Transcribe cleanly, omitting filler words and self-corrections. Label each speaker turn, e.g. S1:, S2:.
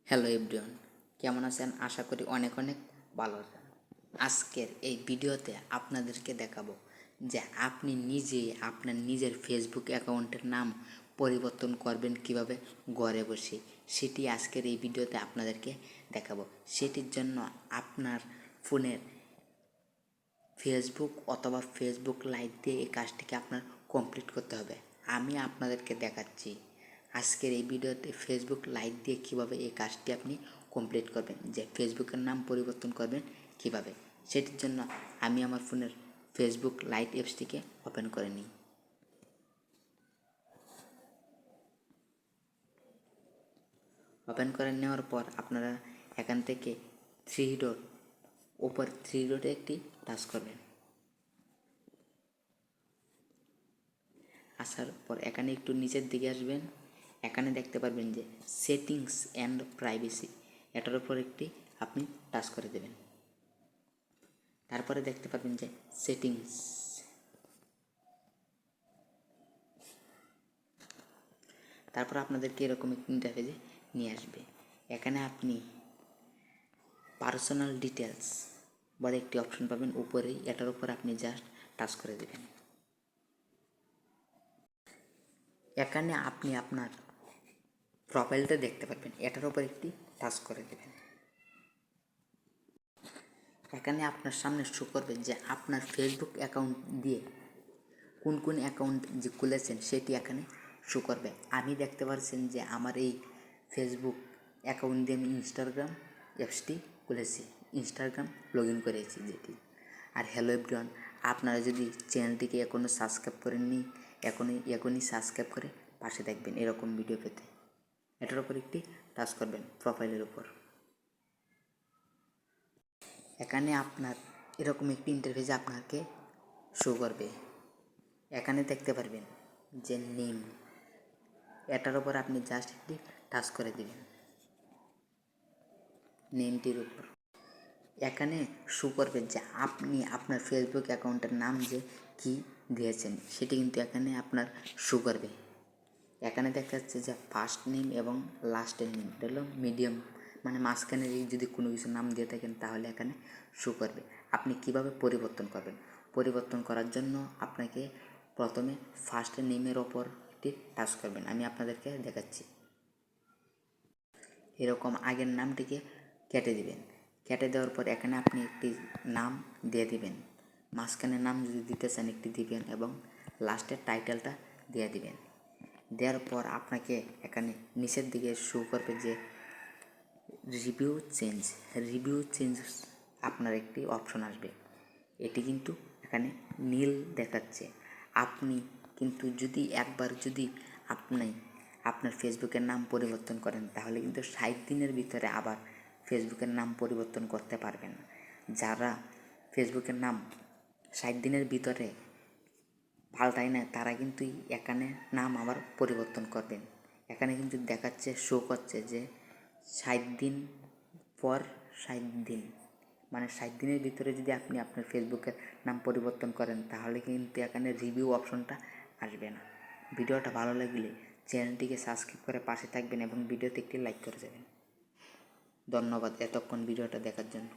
S1: Hello everyone, কেমন আছেন? আশা করি অনেক অনেক ভালো আছেন। আজকের এই ভিডিওতে আপনাদেরকে দেখাবো যে আপনি নিজেই আপনার নিজের ফেসবুক অ্যাকাউন্টের নাম পরিবর্তন করবেন কিভাবে ঘরে বসে, সেটি আজকের এই ভিডিওতে আপনাদেরকে দেখাবো। সেটির জন্য আপনার ফোনের ফেসবুক অথবা ফেসবুক লাইট দিয়ে এই কাজটিকে আপনার কমপ্লিট করতে হবে। আমি আপনাদেরকে দেখাচ্ছি আজকের এই ভিডিওতে ফেসবুক লাইট দিয়ে কীভাবে এই কাজটি আপনি কমপ্লিট করবেন, যে ফেসবুকের নাম পরিবর্তন করবেন কিভাবে। সেটির জন্য আমি আমার ফোনের ফেসবুক লাইট অ্যাপসটিকে ওপেন করে নিই। ওপেন করে নেওয়ার পর আপনারা এখান থেকে থ্রি ডটে একটি টাচ করবেন। আসার পর এখানে একটু নিচের দিকে আসবেন। এখানে দেখতে পারবেন যে সেটিংস অ্যান্ড প্রাইভেসি, এটার উপর একটি আপনি টাচ করে দেবেন। তারপরে দেখতে পারবেন যে সেটিংস, তারপর আপনাদেরকে এরকম একটি ইন্টারফেসে নিয়ে আসবে। এখানে আপনি পার্সোনাল ডিটেলস বলে একটি অপশন পাবেন উপরেই, এটার উপর আপনি জাস্ট টাচ করে দেবেন। এখানে আপনি আপনার প্রোফাইলটা দেখতে পারবেন, এটার উপর একটি টাচ করে দেবেন। এখানে আপনার সামনে শো করবে যে আপনার ফেসবুক অ্যাকাউন্ট দিয়ে কোন কোন অ্যাকাউন্ট যে খুলেছেন সেটি এখানে শো করবে। আমি দেখতে পাচ্ছেন যে আমার এই ফেসবুক অ্যাকাউন্ট দিয়ে আমি ইনস্টাগ্রাম অ্যাপসটি খুলেছি, ইনস্টাগ্রাম লগ ইন করেছি যেটি। আর হ্যালো এভরিওয়ান, আপনারা যদি চ্যানেলটিকে এখনও সাবস্ক্রাইব করেননি, এখনই সাবস্ক্রাইব করে পাশে দেখবেন এরকম ভিডিও পেতে। এটার উপর একটি টাচ করবেন প্রোফাইলের উপর। এখানে আপনার এরকম একটি ইন্টারফেসে আপনাকে শো করবে। এখানে দেখতে পারবেন যে নেম, এটার উপর আপনি জাস্ট একটি টাচ করে দিবেন নেমটির উপর। এখানে শো করবে যে আপনি আপনার ফেসবুক অ্যাকাউন্টের নাম যে কি দিয়েছেন সেটি কিন্তু এখানে আপনার শো করবে। এখানে দেখা যাচ্ছে যে ফার্স্ট নেম এবং লাস্টের নেম, এটা হলো মিডিয়াম, মানে মাঝখানে যদি কোনো কিছু নাম দিয়ে থাকেন তাহলে এখানে শো করবে। আপনি কিভাবে পরিবর্তন করবেন? পরিবর্তন করার জন্য আপনাকে প্রথমে ফার্স্ট নেমের ওপর একটি টাচ করবেন। আমি আপনাদেরকে দেখাচ্ছি। এরকম আগের নামটিকে কেটে দিবেন। কেটে দেওয়ার পর এখানে আপনি একটি নাম দিয়ে দিবেন। মাঝখানে নাম যদি দিতে চান একটি দিবেন এবং লাস্টের টাইটেলটা দিয়ে দিবেন। দেওয়ার পর আপনাকে এখানে নিচের দিকে শো করবে যে রিভিউ চেঞ্জ আপনার একটি অপশন আসবে। এটি কিন্তু এখানে নীল দেখাচ্ছে। আপনি কিন্তু যদি আপনি আপনার ফেসবুকের নাম পরিবর্তন করেন তাহলে কিন্তু 60 দিনের ভিতরে আবার ফেসবুকের নাম পরিবর্তন করতে পারবেন না। যারা ফেসবুকের নাম 60 দিনের ভিতরে পাল্টায় না তারা কিন্তু এখানে নাম আবার পরিবর্তন করবেন। এখানে কিন্তু দেখাচ্ছে, শো করছে যে 60 দিন পর 60 দিন, মানে 60 দিনের ভিতরে যদি আপনি আপনার ফেসবুকের নাম পরিবর্তন করেন তাহলে কিন্তু এখানে রিভিউ অপশনটা আসবে না। ভিডিওটা ভালো লাগলে চ্যানেলটিকে সাবস্ক্রাইব করে পাশে থাকবেন এবং ভিডিওতে একটি লাইক করে যাবেন। ধন্যবাদ এতক্ষণ ভিডিওটা দেখার জন্য।